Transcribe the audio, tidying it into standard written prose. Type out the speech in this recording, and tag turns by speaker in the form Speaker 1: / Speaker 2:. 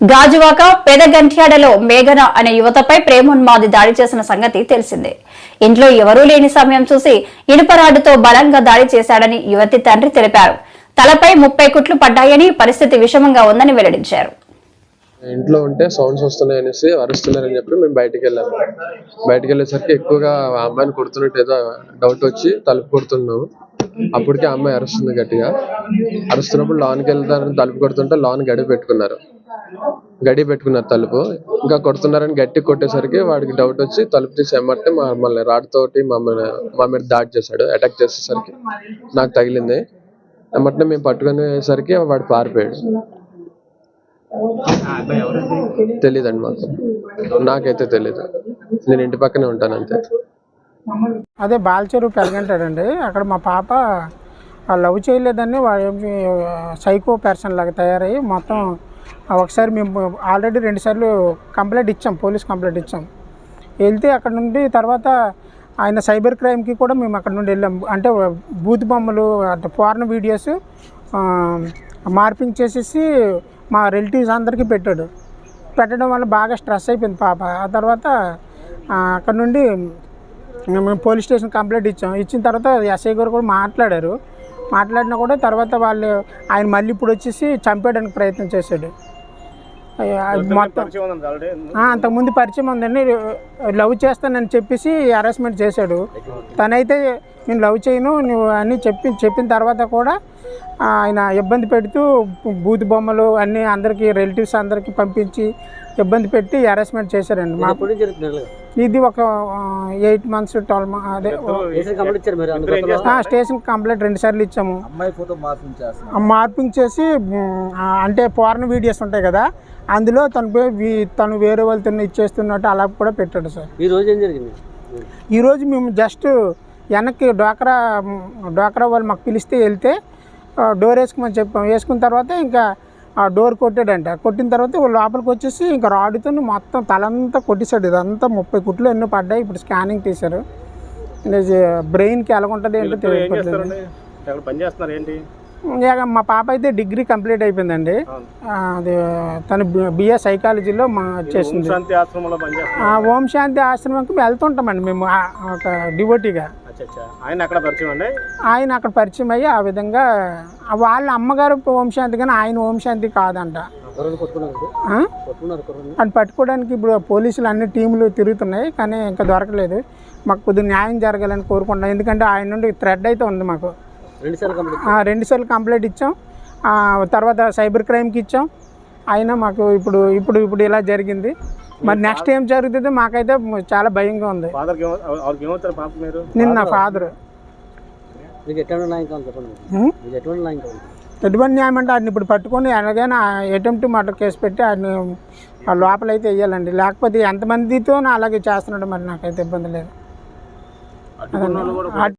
Speaker 1: గాజువాక పెదగంట్యాడలో మేఘన అనే యువతపై ప్రేమోన్మాది దాడి చేసిన సంగతి తెలిసిందే. ఇంట్లో ఎవరూ లేని సమయం చూసి ఇనుపరాడుతో బలంగా దాడి చేశాడని యువతి తండ్రి తెలిపారు. తలపై 30 కుట్లు పడ్డాయని, పరిస్థితి విషమంగా ఉందని వెల్లడించారు.
Speaker 2: ఇంట్లో ఉంటే సౌండ్స్ వస్తున్నాయనేసి అరుస్తున్నారని చెప్పి మేము బయటికి వెళ్ళాము. బయటికి వెళ్ళేసరికి ఎక్కువగా ఆ అమ్మాయిని కొడుతున్నట్టు ఏదో డౌట్ వచ్చి తలుపు కొడుతున్నాము. అప్పటికే ఆ అమ్మాయి అరుస్తుంది గట్టిగా. అరుస్తున్నప్పుడు లోనికి వెళ్తారని తలుపు కొడుతుంటే లోన్ గడి పెట్టుకున్నారు తలుపు. ఇంకా కొడుతున్నారని గట్టి కొట్టేసరికి వాడికి డౌట్ వచ్చి తలుపు తీసి ఎమ్మటే మమ్మల్ని రాడ్తోటి మా మీద దాడి చేశాడు. అటాక్ చేసేసరికి నాకు తగిలింది. ఎమ్మటే మేము పట్టుకునేసరికి వాడు పారిపోయాడు. తెలీదండి మాకు, నాకైతే తెలీదు. నేను ఇంటి పక్కనే ఉంటాను అంతే.
Speaker 3: అదే బాల్చెరువు పెరగంటాడండి. అక్కడ మా పాప లవ్ చేయలేదని వాడు సైకో పర్సన్ లాగా తయారయ్యి మొత్తం ఒకసారి మేము ఆల్రెడీ 2 సార్లు కంప్లైంట్ ఇచ్చాం, పోలీస్ కంప్లైంట్ ఇచ్చాం. వెళ్తే అక్కడ నుండి తర్వాత ఆయన సైబర్ క్రైమ్కి కూడా మేము అక్కడ నుండి వెళ్ళాం. అంటే బూత్ బొమ్మలు, అంటే పోర్న్ వీడియోస్ మార్పింగ్ చేసేసి మా రిలేటివ్స్ అందరికీ పెట్టడం వల్ల బాగా స్ట్రెస్ అయిపోయింది పాప. ఆ తర్వాత అక్కడ నుండి మేము పోలీస్ స్టేషన్ కంప్లైంట్ ఇచ్చిన తర్వాత ఎస్ఐ గారు కూడా మాట్లాడినా కూడా తర్వాత ఆయన మళ్ళీ ఇప్పుడు వచ్చేసి చంపేయడానికి ప్రయత్నం చేశాడు. మొత్తం అంతకుముందు పరిచయం ఉందండి. లవ్ చేస్తానని చెప్పేసి హరాస్మెంట్ చేశాడు. తనైతే నేను లవ్ చేయను నువ్వు అని చెప్పిన తర్వాత కూడా ఆయన ఇబ్బంది పెడుతూ బూత్ బొమ్మలు అన్నీ అందరికీ రిలేటివ్స్ అందరికీ పంపించి ఇబ్బంది పెట్టి హరాస్మెంట్ చేశారండి. ఇది ఒక 8 months 12 months అదే స్టేషన్ కంప్లైంట్ 2 సార్లు ఇచ్చాము. మార్పింగ్ చేసి అంటే పోర్న్ వీడియోస్ ఉంటాయి కదా, అందులో తను వేరే వాళ్ళతో ఇచ్చేస్తున్నట్టు అలా కూడా పెట్టాడు సార్.
Speaker 4: ఈరోజు ఏం జరిగింది?
Speaker 3: ఈరోజు మేము జస్ట్ వెనక్కి డ్వాక్రా వాళ్ళు మాకు పిలిస్తే వెళ్తే డోర్ వేసుకోమని చెప్పాం. వేసుకున్న తర్వాత ఇంకా ఆ డోర్ కొట్టాడంట. కొట్టిన తర్వాత లోపలికి వచ్చేసి ఇంకా రాడ్తో మొత్తం తలంతా కొట్టేశాడు. ఇదంతా 30 కుట్లు ఎన్నో పడ్డాయి. ఇప్పుడు స్కానింగ్ తీశారు. బ్రెయిన్కి ఎలాగుంటుంది ఏంటో తెలియట్లేదు. ఇక మా పాప అయితే డిగ్రీ కంప్లీట్ అయిపోయిందండి. అది తను BA సైకాలజీలో చేసింది. ఓం శాంతి ఆశ్రమంకి వెళ్తుంటామండి మేము ఒక డివోటీగా. ఆయన అక్కడ పరిచయం అయ్యి ఆ విధంగా వాళ్ళ అమ్మగారు ఓం శాంతి కానీ ఆయన ఓం శాంతి కాదంట. అని పట్టుకోవడానికి ఇప్పుడు పోలీసులు అన్ని టీములు తిరుగుతున్నాయి కానీ ఇంకా దొరకలేదు. మాకు కొద్దిగా న్యాయం జరగాలని కోరుకుంటున్నాం. ఎందుకంటే ఆయన నుండి థ్రెడ్ అయితే ఉంది మాకు. 2 సార్లు కంప్లైంట్ ఇచ్చాం. తర్వాత సైబర్ క్రైమ్కి ఇచ్చాం. అయినా మాకు ఇప్పుడు ఇలా జరిగింది. మరి నెక్స్ట్ ఏం జరుగుతుందో మాకైతే చాలా భయంగా ఉంది. నిన్న ఫాదర్ ఎటువంటి న్యాయం అంటే ఆయన ఇప్పుడు పట్టుకొని ఎలాగైనా అటెంప్ట్ మర్డర్ కేసు పెట్టి ఆయన లోపలైతే వేయాలండి. లేకపోతే ఎంతమందితో అలాగే చేస్తున్నాడు మరి నాకైతే ఇబ్బంది లేదు.